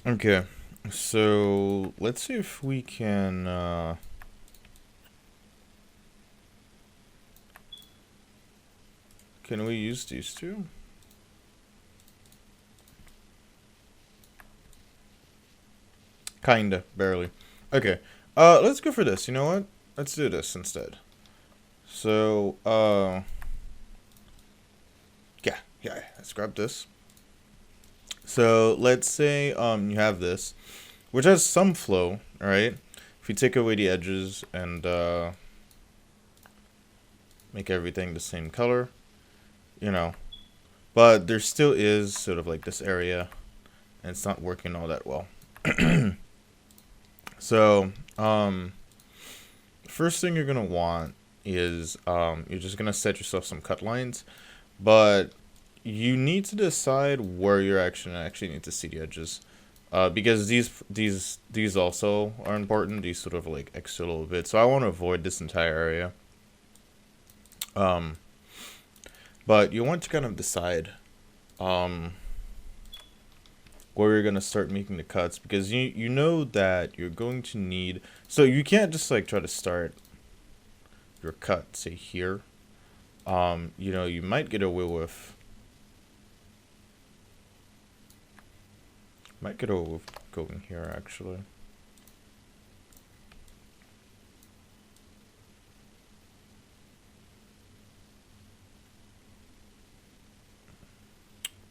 Okay, so let's see if we can, can we use these two? Kinda, barely. Okay, let's go for this. You know what? Let's do this instead. So, yeah, let's grab this. So, let's say, you have this, which has some flow, alright? If you take away the edges and, make everything the same color, you know, but there still is sort of like this area, and it's not working all that well. So, first thing you're gonna want is you're just gonna set yourself some cut lines, but you need to decide where you're actually need to see the edges, because these also are important. These sort of like extra a little bit, so I want to avoid this entire area. Um, but you want to kind of decide um where you're gonna start making the cuts, because you know that you're going to need, so you can't just like try to start your cut say here. You know, you might get away with going here actually.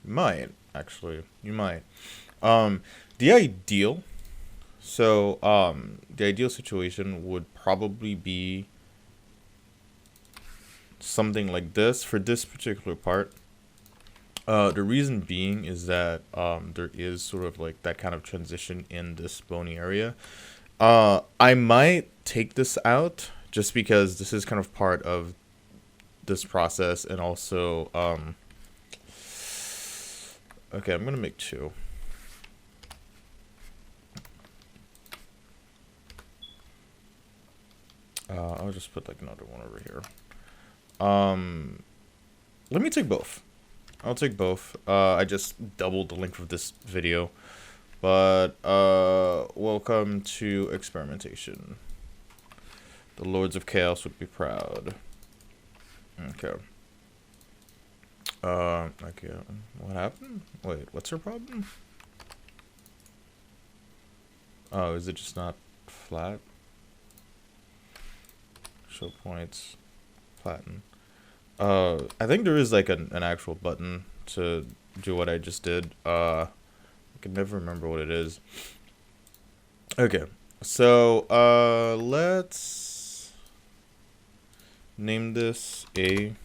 Might actually, you might. Um, the ideal, the ideal situation would probably be something like this for this particular part. The reason being is that there is sort of like that kind of transition in this bony area. I might take this out just because this is kind of part of this process, and also, okay, I'm gonna make two. I'll just put like another one over here. Let me take both. I'll take both. I just doubled the length of this video. But, welcome to experimentation. The Lords of Chaos would be proud. Okay. Okay. What happened? Wait, what's her problem? Oh, is it just not flat? Show points. Flatten. I think there is like an actual button to do what I just did. I can never remember what it is. Okay, so let's name this A,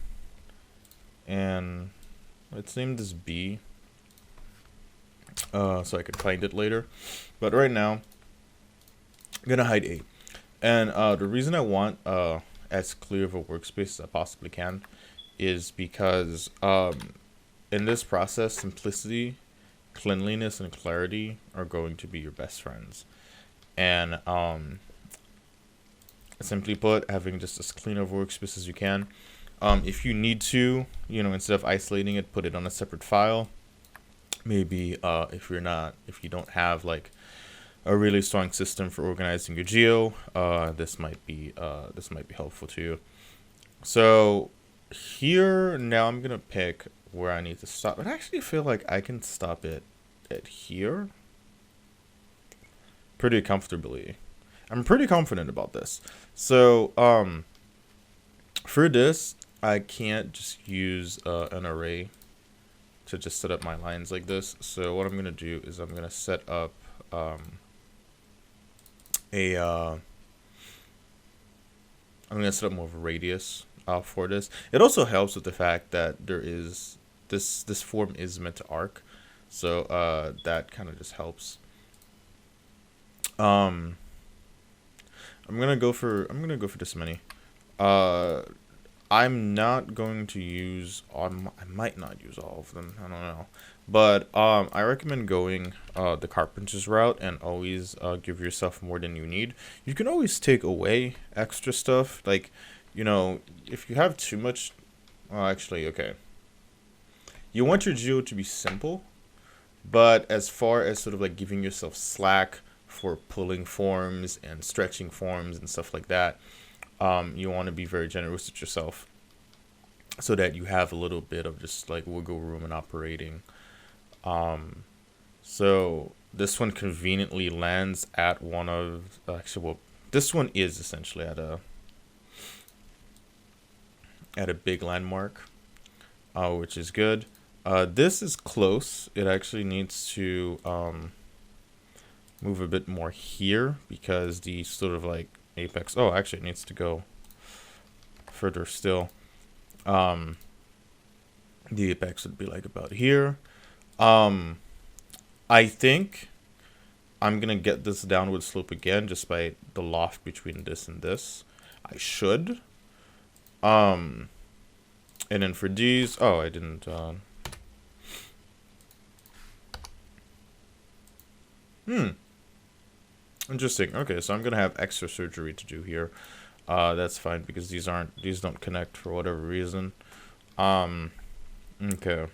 and let's name this B, so I can find it later. But right now, I'm gonna hide A, and the reason I want as clear of a workspace as I possibly can is because in this process, simplicity, cleanliness, and clarity are going to be your best friends. And simply put, having just as clean of a workspace as you can. If you need to, you know, instead of isolating it, put it on a separate file. Maybe if you don't have like a really strong system for organizing your geo, this might be helpful to you. So here now I'm gonna pick where I need to stop. I actually feel like I can stop it at here pretty comfortably. I'm pretty confident about this. So for this, I can't just use an array to just set up my lines like this. So what I'm gonna do is I'm gonna set up I'm gonna set up more of a radius for this. It also helps with the fact that there is this form is meant to arc, so that kind of just helps. Um, I'm gonna go for this many. Uh, I'm not going to use on. I might not use all of them. I don't know, but I recommend going the carpenter's route and always give yourself more than you need. You can always take away extra stuff, like, you know, if you have too much. Well, actually, okay. You want your geo to be simple, But as far as sort of like giving yourself slack for pulling forms and stretching forms and stuff like that, you want to be very generous with yourself so that you have a little bit of just like wiggle room in operating. So this one conveniently lands at one of, actually, well, this one is essentially at a big landmark, which is good. This is close. It actually needs to move a bit more here because the sort of like apex. Oh, actually, it needs to go further still. The apex would be like about here. I think I'm gonna get this downward slope again just by the loft between this and this. I should. And then for these, oh, I didn't. Interesting. Okay, so I'm gonna have extra surgery to do here. That's fine because these don't connect for whatever reason. Okay.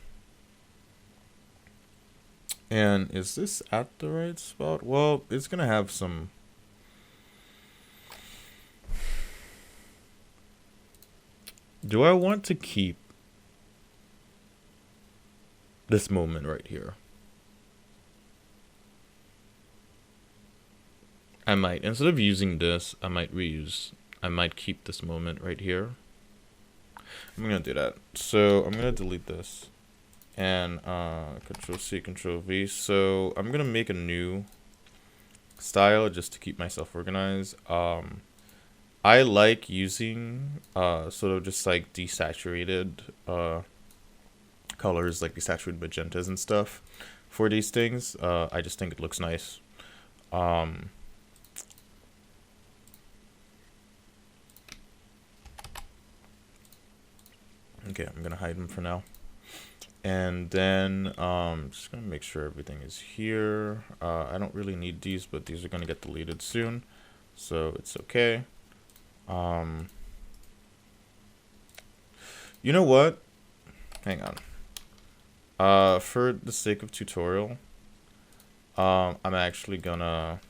And is this at the right spot? Well, it's gonna have some. Do I want to keep this moment right here? I might, instead of using this, I might keep this moment right here. I'm gonna do that. So I'm gonna delete this and Control C, Control V. So I'm gonna make a new style just to keep myself organized. I like using sort of just like desaturated colors, like desaturated magentas and stuff for these things. I just think it looks nice. Okay, I'm gonna hide them for now. And then just gonna make sure everything is here. I don't really need these, but these are gonna get deleted soon, so it's okay. You know what? Hang on. For the sake of tutorial, I'm actually gonna.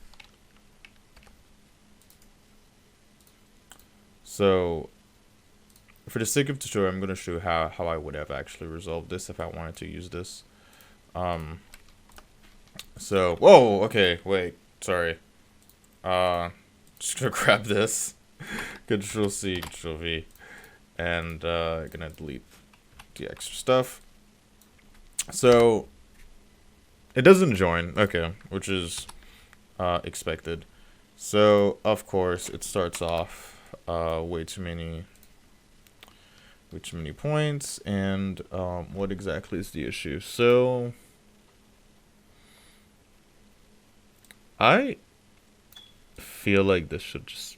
So, for the sake of tutorial, I'm gonna show you how I would have actually resolved this if I wanted to use this. So, whoa, okay, wait, sorry. Just gonna grab this. Control C, Control V, and gonna delete the extra stuff. So it doesn't join, okay, which is expected. So of course it starts off way too many points, and what exactly is the issue? So I feel like this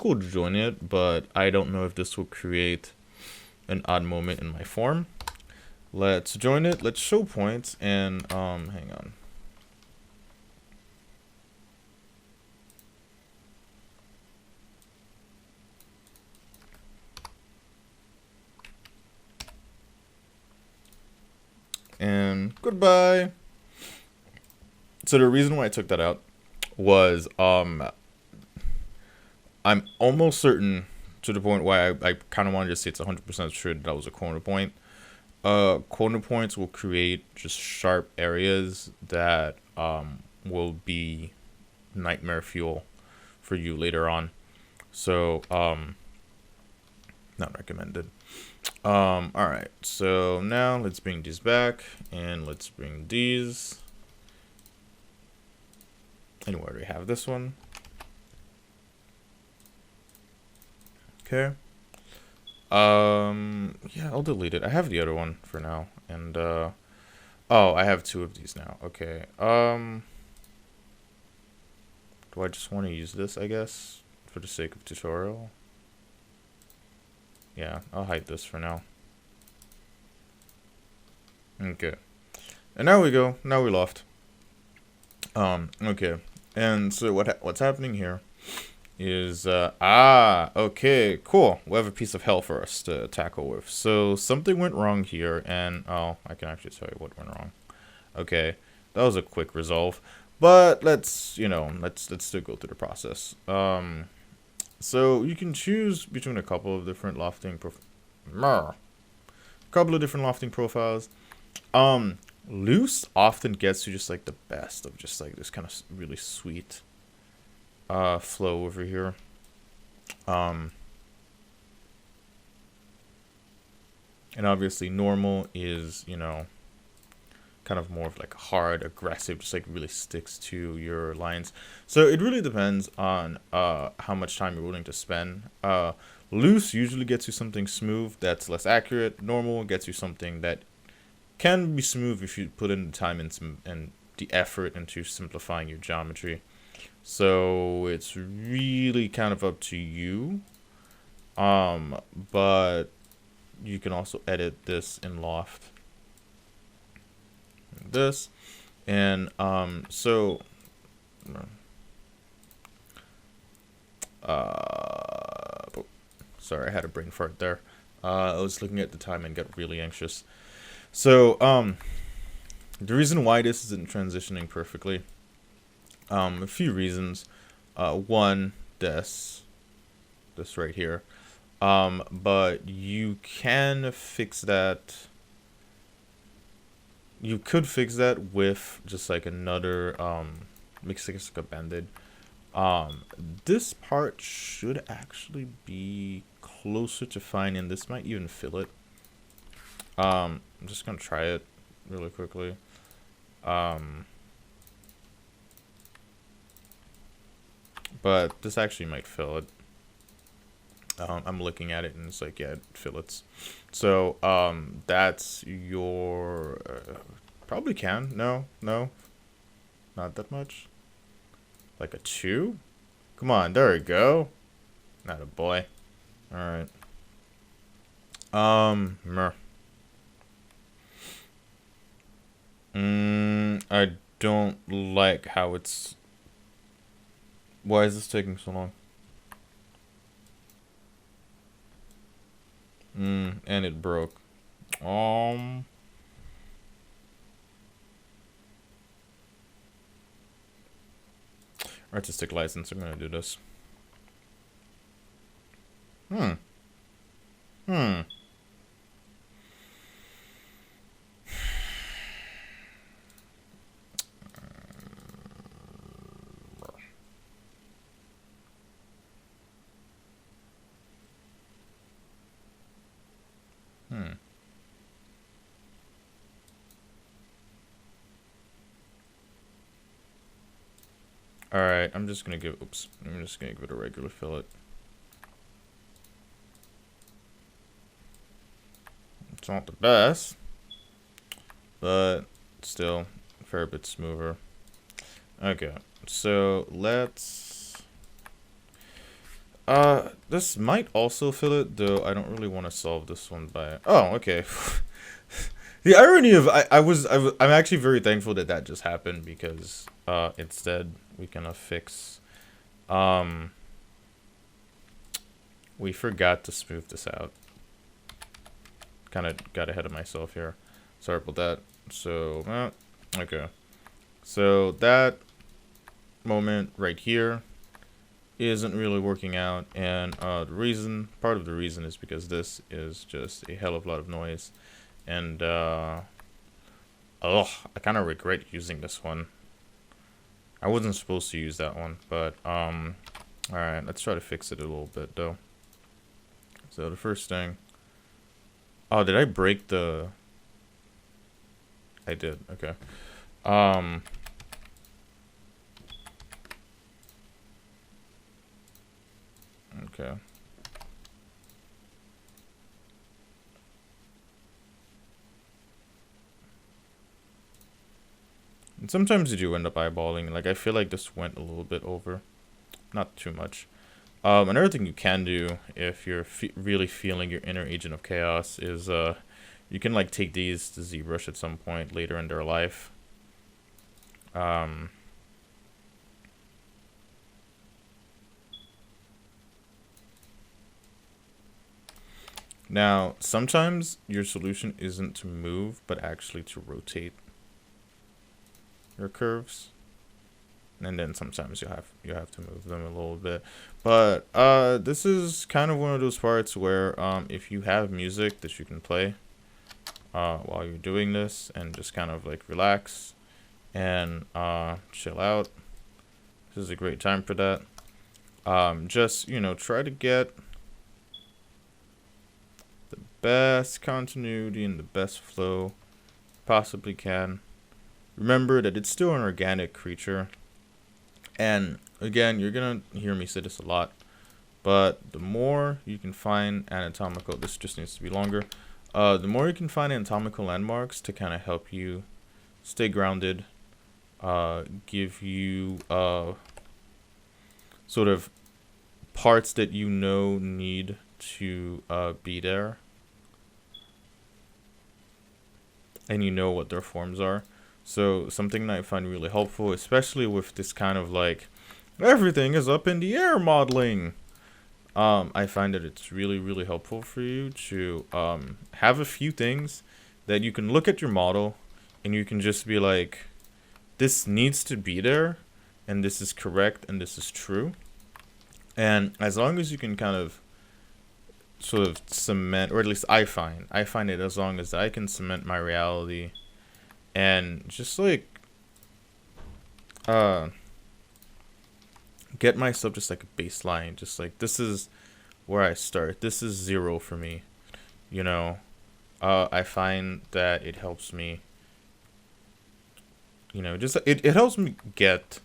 will join it, but I don't know if this will create an odd moment in my form. Let's join it, let's show points, and hang on. And goodbye. So the reason why I took that out was I'm almost certain, to the point why I kind of wanted to say it's 100% sure that was a corner point. Corner points will create just sharp areas that will be nightmare fuel for you later on. So not recommended. Alright, so now let's bring these back, and let's bring these. Anyway, we have this one. Okay. Yeah, I'll delete it. I have the other one for now. And oh, I have two of these now. Okay. Do I just want to use this, I guess, for the sake of tutorial? Yeah, I'll hide this for now. Okay. And now we go. Now we loft. Okay. And so what's happening here is okay, cool. We have a piece of hell for us to tackle with. So something went wrong here, and oh, I can actually tell you what went wrong. Okay, that was a quick resolve, but let's let's still go through the process. So you can choose between a couple of different lofting profiles. Loose often gets you just like the best of just like this kind of really sweet flow over here. And obviously normal is, kind of more of like hard, aggressive, just like really sticks to your lines. So it really depends on how much time you're willing to spend. Loose usually gets you something smooth that's less accurate. Normal gets you something that can be smooth if you put in the time and the effort into simplifying your geometry. So it's really kind of up to you. But you can also edit this in Loft. This and so sorry, I had a brain fart there. I was looking at the time and got really anxious. So the reason why this isn't transitioning perfectly, a few reasons. One, this right here, but you can fix that. You could fix that with just like another makes like a band-aid. This part should actually be closer to fine, and this might even fill it. I'm just gonna try it really quickly. But this actually might fill it. I'm looking at it and it's like, yeah, it fillets. So that's your probably can. No, not that much. Like a 2. Come on, there we go. Not a boy. All right. I don't like how it's. Why is this taking so long? And it broke. Artistic license. I'm gonna do this. Alright, I'm just gonna give it a regular fillet. It's not the best, but still a fair bit smoother. Okay, so let's this might also fill it, though I don't really want to solve this one by okay. The irony of I'm actually very thankful that that just happened, because instead we can fix we forgot to smooth this out. Kind of got ahead of myself here. Sorry about that. So okay, so that moment right here isn't really working out, and part of the reason is because this is just a hell of a lot of noise. And I kind of regret using this one. I wasn't supposed to use that one, but alright, let's try to fix it a little bit though. So the first thing, did I break the? I did. Okay. Okay. And sometimes you do end up eyeballing. Like, I feel like this went a little bit over. Not too much. Another thing you can do if you're really feeling your inner agent of chaos is you can like take these to ZBrush at some point later in their life. Now, sometimes your solution isn't to move, but actually to rotate. your curves, and then sometimes you have to move them a little bit. But this is kind of one of those parts where if you have music that you can play while you're doing this and just kind of like relax and chill out, this is a great time for that. Just, you know, try to get the best continuity and the best flow possibly can. Remember that it's still an organic creature. And again, you're going to hear me say this a lot, but the more you can find anatomical, this just needs to be longer. The more you can find anatomical landmarks to kind of help you stay grounded, give you sort of parts that you know need to be there, and you know what their forms are. So something that I find really helpful, especially with this kind of like everything is up in the air modeling, I find that it's really, really helpful for you to have a few things that you can look at your model and you can just be like, this needs to be there, and this is correct, and this is true. And as long as you can kind of sort of cement, or at least I find it, as long as I can cement my reality and just like get myself just like a baseline, just like this is where I start, this is 0 for me, you know. I find that it helps me, you know, just it helps me get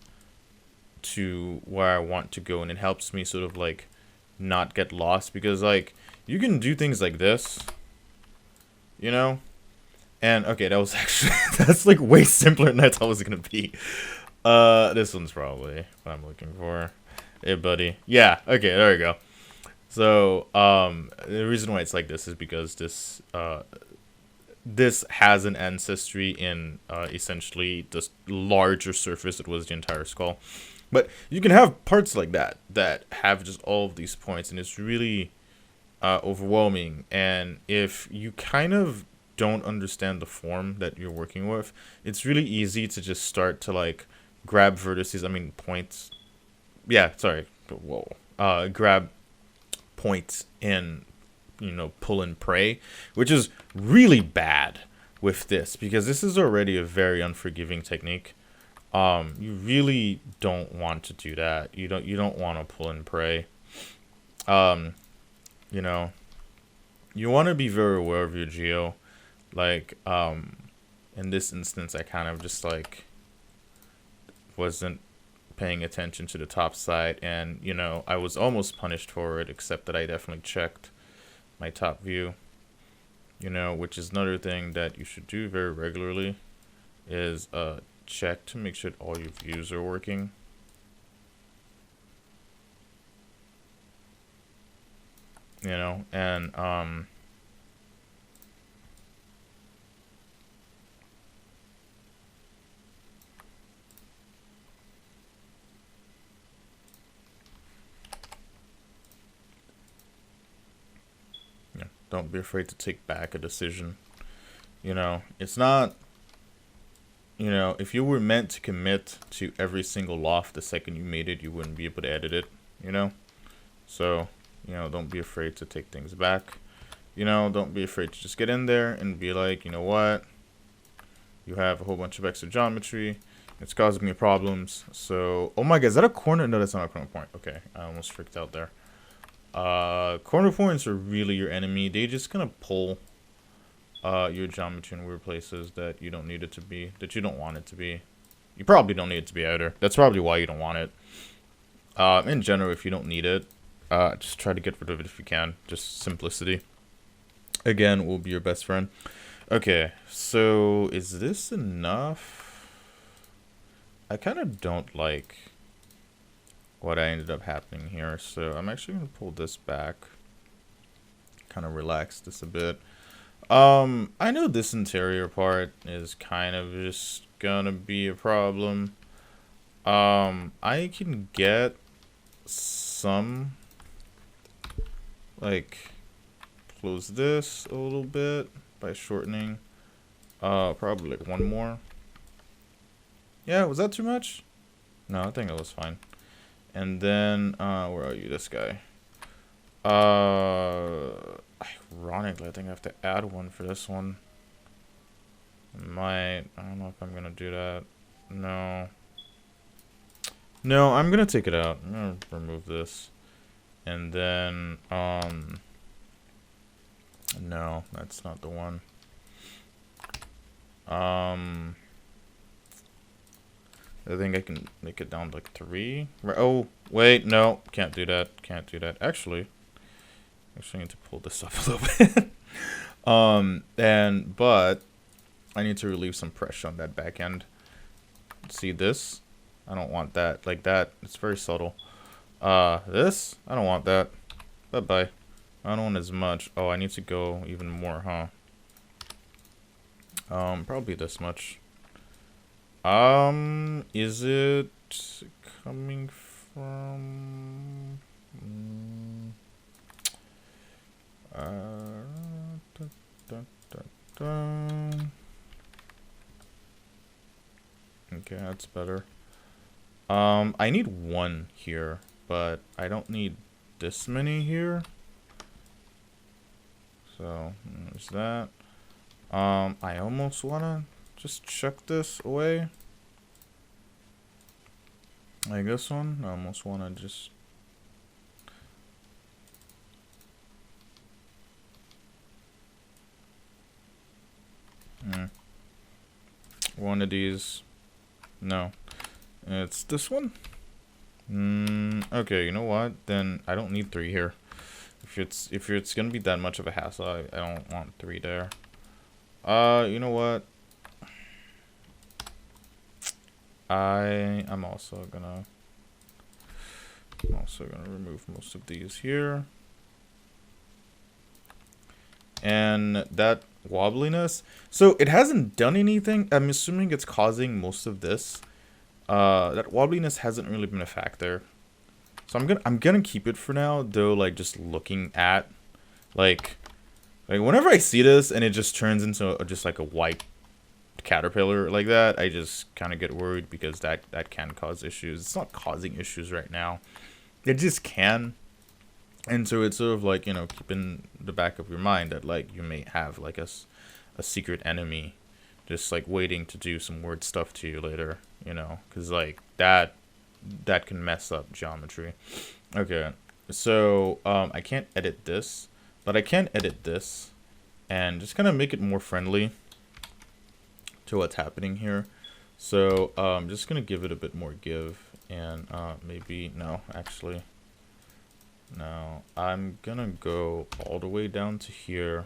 to where I want to go, and it helps me sort of like not get lost, because like you can do things like this, you know. And okay, that was actually that's like way simpler than I thought it was gonna be. This one's probably what I'm looking for. Hey buddy. Yeah, okay, there we go. So the reason why it's like this is because this this has an ancestry in essentially this larger surface that was the entire skull. But you can have parts like that that have just all of these points, and it's really overwhelming. And if you kind of don't understand the form that you're working with, it's really easy to just start to like grab vertices, points. Yeah, sorry. Whoa. Grab points and, you know, pull and pray, which is really bad with this, because this is already a very unforgiving technique. You really don't want to do that. You don't want to pull and pray. You know, you want to be very aware of your geo. Like, in this instance, I kind of just like wasn't paying attention to the top side, and you know, I was almost punished for it, except that I definitely checked my top view, you know, which is another thing that you should do very regularly, is check to make sure all your views are working. You know, and yeah, don't be afraid to take back a decision. You know, it's not, you know, if you were meant to commit to every single loft the second you made it, you wouldn't be able to edit it, you know? So, you know, don't be afraid to take things back. You know, don't be afraid to just get in there and be like, you know what? You have a whole bunch of extra geometry. It's causing me problems. So, oh my god, is that a corner? No, that's not a corner point. Okay, I almost freaked out there. Corner points are really your enemy. They just kind of pull your geometry in weird places that you don't need it to be, that you don't want it to be. You probably don't need it to be either. That's probably why you don't want it. In general, if you don't need it, just try to get rid of it if you can. Just simplicity. Again, will be your best friend. Okay, so is this enough? I kind of don't like what I ended up happening here, so I'm actually going to pull this back. Kind of relax this a bit. I know this interior part is kind of just gonna be a problem. I can get some, like, close this a little bit by shortening, probably like one more. Yeah, was that too much? No, I think it was fine. And then, where are you, this guy? Ironically, I think I have to add one for this one. I don't know if I'm gonna do that. No. No, I'm gonna take it out. I'm gonna remove this. And then, no, that's not the one. I think I can make it down to like 3. Oh, wait, no, can't do that. Can't do that. Actually, I need to pull this up a little bit. But I need to relieve some pressure on that back end. See this? I don't want that like that. It's very subtle. This? I don't want that. Bye-bye. I don't want as much. Oh, I need to go even more, huh? Probably this much. Is it coming from... Okay, that's better. I need 1 here, but I don't need this many here. So, there's that. I almost wanna just chuck this away. Like this one, I almost wanna just... One of these. No. It's this one? Okay, you know what? Then I don't need 3 here. If it's gonna be that much of a hassle, I don't want 3 there. You know what? I'm also gonna remove most of these here. And that wobbliness, so it hasn't done anything. I'm assuming it's causing most of this. That wobbliness hasn't really been a factor. So I'm gonna keep it for now, though. Like, just looking at like whenever I see this and it just turns into just like a white caterpillar like that, I just kind of get worried, because that can cause issues. It's not causing issues right now, it just can. And so it's sort of like, you know, keep in the back of your mind that like you may have like a secret enemy just like waiting to do some weird stuff to you later, you know, because like that can mess up geometry. Okay, so I can't edit this, but I can edit this and just kind of make it more friendly to what's happening here. So I'm just gonna give it a bit more give, and maybe no, actually no, I'm gonna go all the way down to here,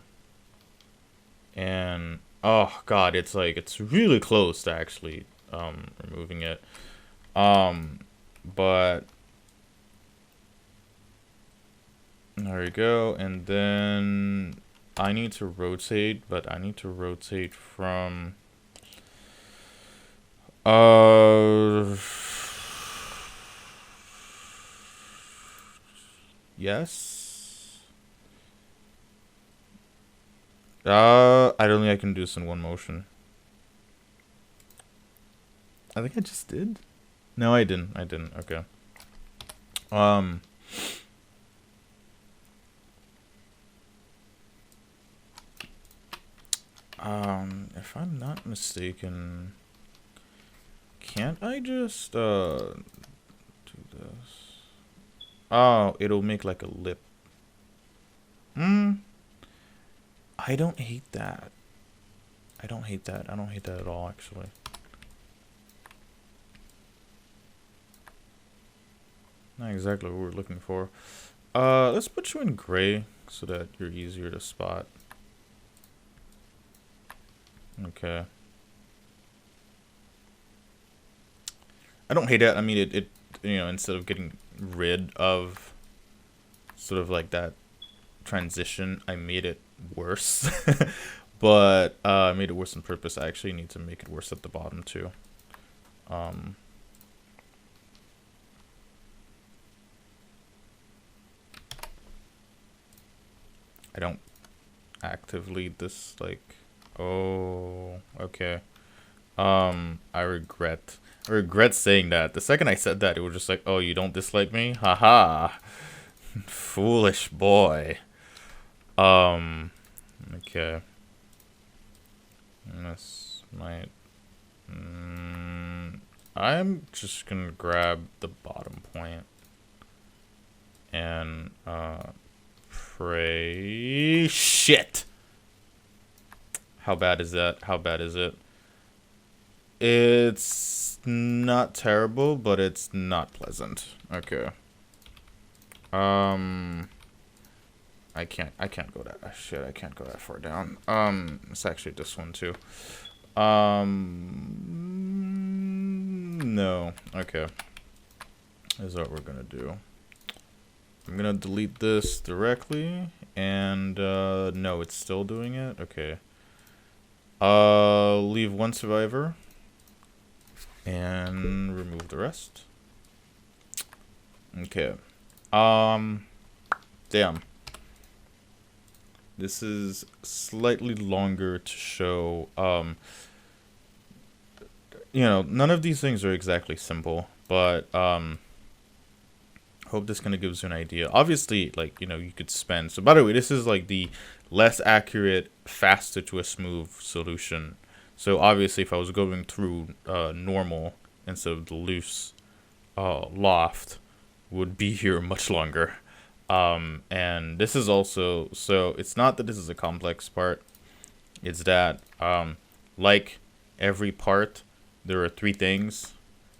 and oh god, it's like it's really close to actually removing it. But there we go. And then I need to rotate, but I need to rotate from yes. I don't think I can do this in one motion. I think I just did. No, I didn't. Okay. If I'm not mistaken, can't I just do this? Oh, it'll make like a lip. I don't hate that. I don't hate that at all, actually. Not exactly what we're looking for. Let's put you in gray so that you're easier to spot. Okay. I don't hate it. I mean, it you know, instead of getting rid of sort of like that transition, I made it worse. But I made it worse on purpose. I actually need to make it worse at the bottom too. I don't actively oh, okay. I regret saying that. The second I said that, it was just like, oh, you don't dislike me? Haha. Foolish boy. Okay. This might... I'm just gonna grab the bottom point and pray. Shit! How bad is that? How bad is it? It's not terrible, but it's not pleasant. Okay. I can't go that shit. I can't go that far down. It's actually this one too. No. Okay. This is what we're gonna do. I'm gonna delete this directly, and no, it's still doing it. Okay. Leave one survivor, and remove the rest. Okay. Damn. This is slightly longer to show. You know, none of these things are exactly simple, but hope this kind of gives you an idea. Obviously, like, you know, you could spend. So by the way, this is like the less accurate, faster to a smooth solution. So obviously, if I was going through normal instead of the loose, loft would be here much longer. And this is also, so it's not that this is a complex part, it's that like every part, there are three things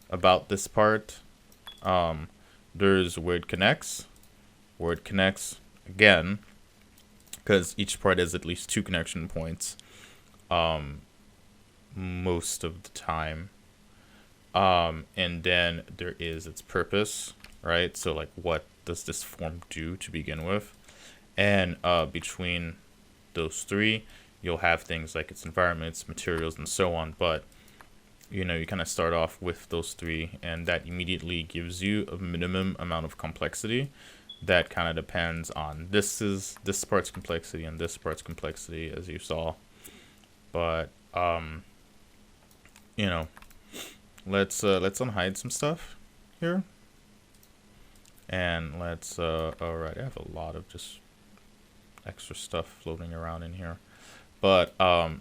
about this part. There's where it connects again, because each part has at least 2 connection points most of the time. And then there is its purpose, right? So like, what does this form do to begin with? And between those 3, you'll have things like its environments, materials, and so on. But you know, you kind of start off with those 3, and that immediately gives you a minimum amount of complexity that kind of depends on this part's complexity and this part's complexity, as you saw. But you know, let's unhide some stuff here, and let's all right, I have a lot of just extra stuff floating around in here, but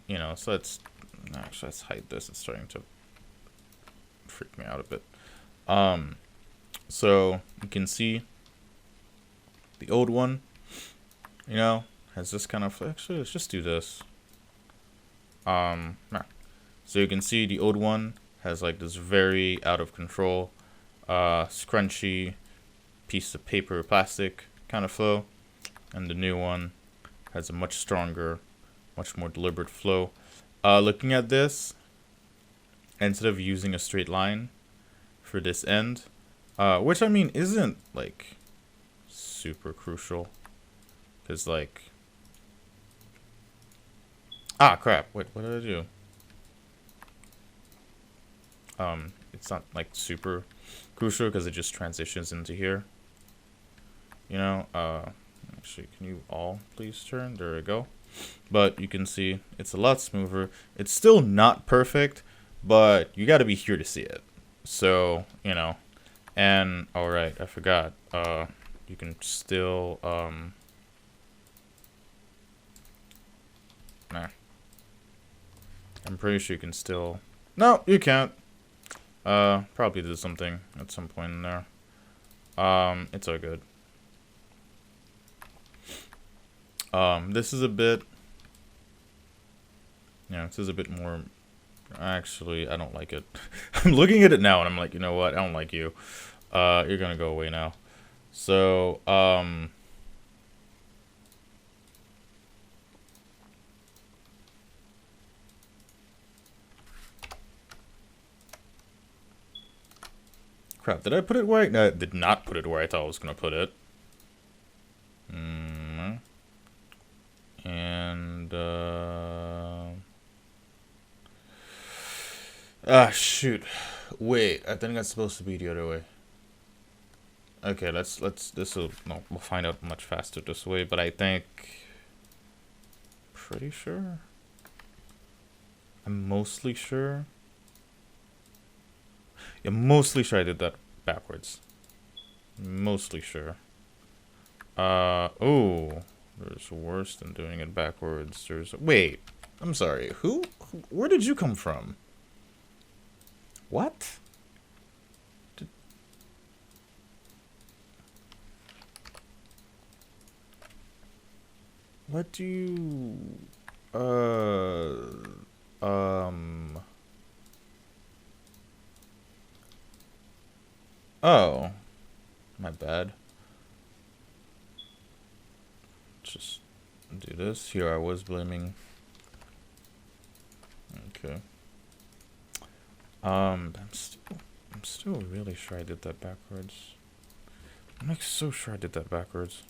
you know, so let's hide this. It's starting to freak me out a bit. So you can see the old one, you know, has this kind of, actually let's just do this. So you can see the old one has like this very out of control scrunchy piece of paper or plastic kind of flow, and the new one has a much stronger, much more deliberate flow. Looking at this, instead of using a straight line for this end, which I mean isn't like super crucial, because like, crap, wait, what did I do? It's not like super crucial because it just transitions into here, you know. Actually, can you all please turn? There we go. But you can see it's a lot smoother. It's still not perfect, but you got to be here to see it. So, you know, and all right, I forgot. You can still nah. I'm pretty sure you can still. No, you can't. Probably did something at some point in there. It's all good. This is a bit. Yeah, this is a bit more. Actually, I don't like it. I'm looking at it now and I'm like, you know what? I don't like you. You're gonna go away now. So, crap, did I put it where no, I did not put it where I thought I was gonna put it. And, shoot. Wait, I think that's supposed to be the other way. Okay, we'll find out much faster this way, but I think, pretty sure, I'm mostly sure Yeah, mostly sure I did that backwards. Mostly sure. Oh, there's worse than doing it backwards. Wait, I'm sorry. Where did you come from? What? What do you, oh, my bad. Just do this. Here I was blaming. Okay. I'm still really sure I did that backwards. I'm like so sure I did that backwards.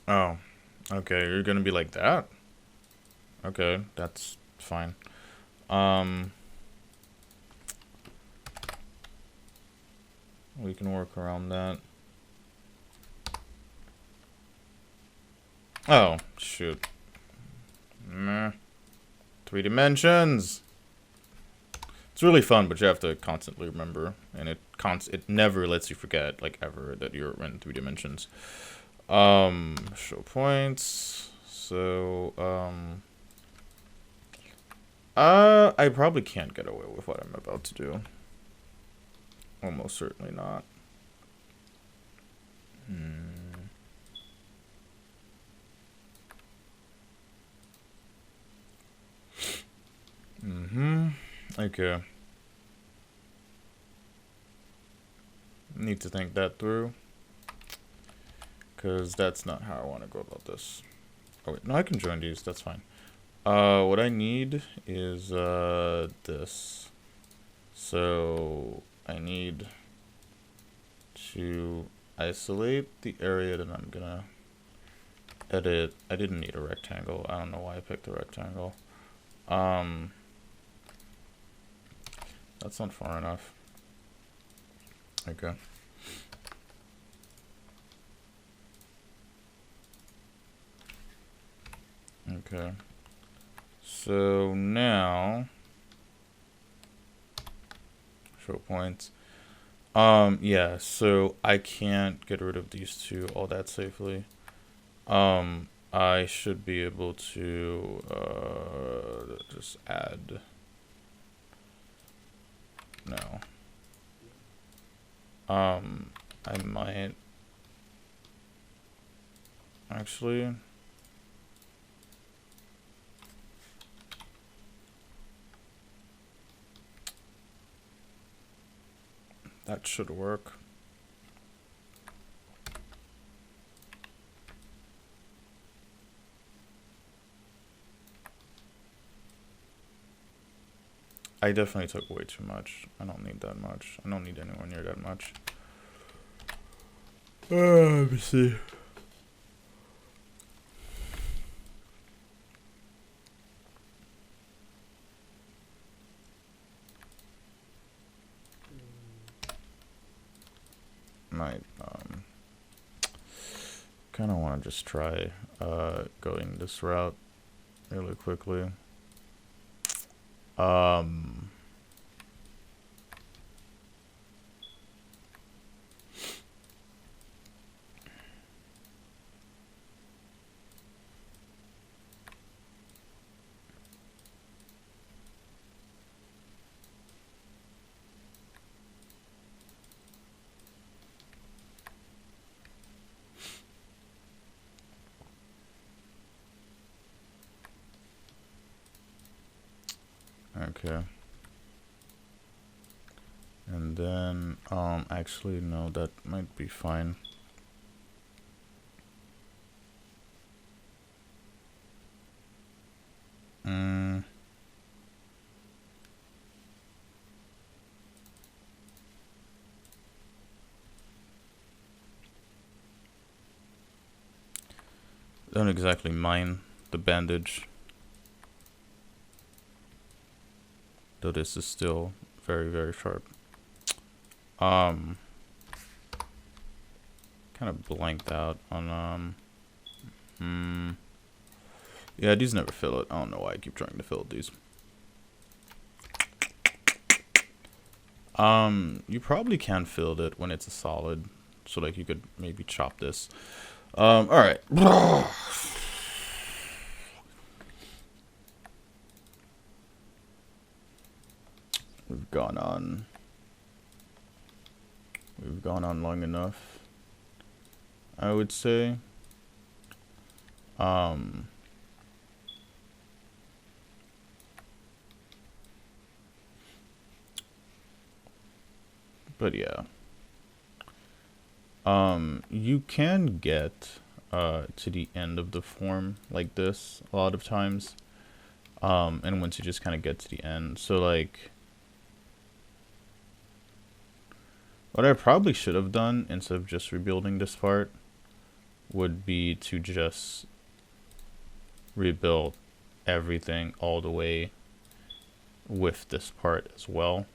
Oh, okay. You're gonna be like that? Okay, that's fine. We can work around that. Oh, shoot. Meh. 3 dimensions! It's really fun, but you have to constantly remember, and it never lets you forget, like, ever, that you're in 3 dimensions. Show points. So, I probably can't get away with what I'm about to do. Almost certainly not. Okay. Need to think that through. Because that's not how I want to go about this. Oh, wait. No, I can join these. That's fine. What I need is, this. So, I need to isolate the area that I'm gonna edit. I didn't need a rectangle. I don't know why I picked a rectangle. That's not far enough. Okay. Okay. So now, show points. Yeah, so I can't get rid of these two all that safely. I should be able to, just add, no. I might, actually, that should work. I definitely took way too much. I don't need that much. I don't need anywhere near that much. Let me see. Might, kind of want to just try, going this route really quickly. Okay. And then, actually, no, that might be fine. Don't exactly mind the bandage, though this is still very, very sharp. Kind of blanked out on, Yeah, these never fill it. I don't know why I keep trying to fill these. You probably can fill it when it's a solid. So like you could maybe chop this. Alright. We've gone on long enough, I would say. But yeah. You can get to the end of the form like this a lot of times. And once you just kind of get to the end. So like what I probably should have done instead of just rebuilding this part would be to just rebuild everything all the way with this part as well.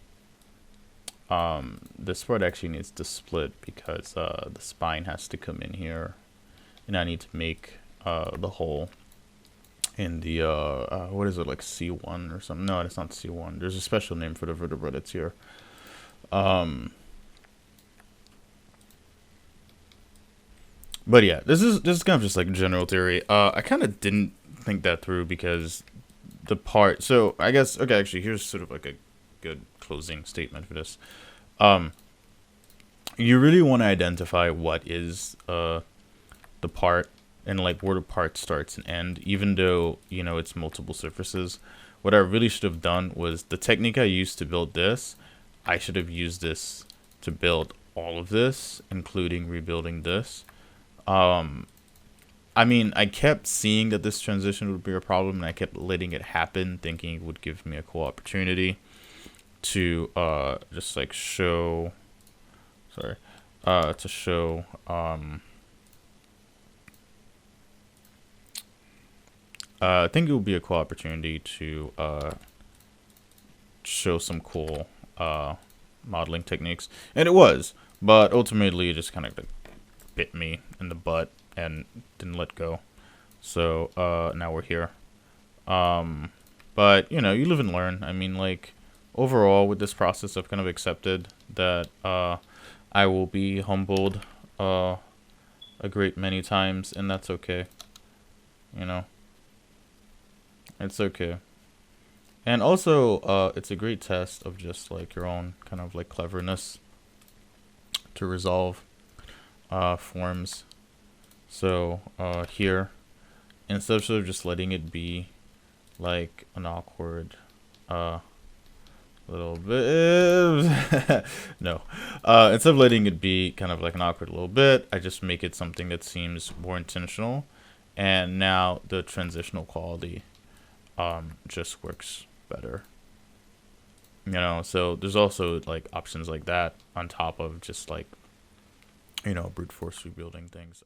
This part actually needs to split because the spine has to come in here, and I need to make the hole in the what is it, like C1 or something? No, it's not C1. There's a special name for the vertebra that's here. But yeah, this is kind of just like general theory. I kind of didn't think that through because the part. So I guess okay. Actually, here's sort of like a good closing statement for this. You really want to identify what is the part and like where the part starts and end, even though you know it's multiple surfaces. What I really should have done was the technique I used to build this. I should have used this to build all of this, including rebuilding this. I mean, I kept seeing that this transition would be a problem, and I kept letting it happen, thinking it would give me a cool opportunity to just like show, to show I think it would be a cool opportunity to show some cool modeling techniques, and it was, but ultimately it just kind of bit me in the butt and didn't let go. So now we're here. But you know, you live and learn. I mean, like overall with this process, I've kind of accepted that I will be humbled a great many times, and that's okay. You know, it's okay. And also, it's a great test of just like your own kind of like cleverness to resolve forms. So here, instead of sort of just letting it be like an awkward little bit no, instead of letting it be kind of like an awkward little bit, I just make it something that seems more intentional, and now the transitional quality just works better, you know. So there's also like options like that on top of just like, you know, brute force rebuilding things.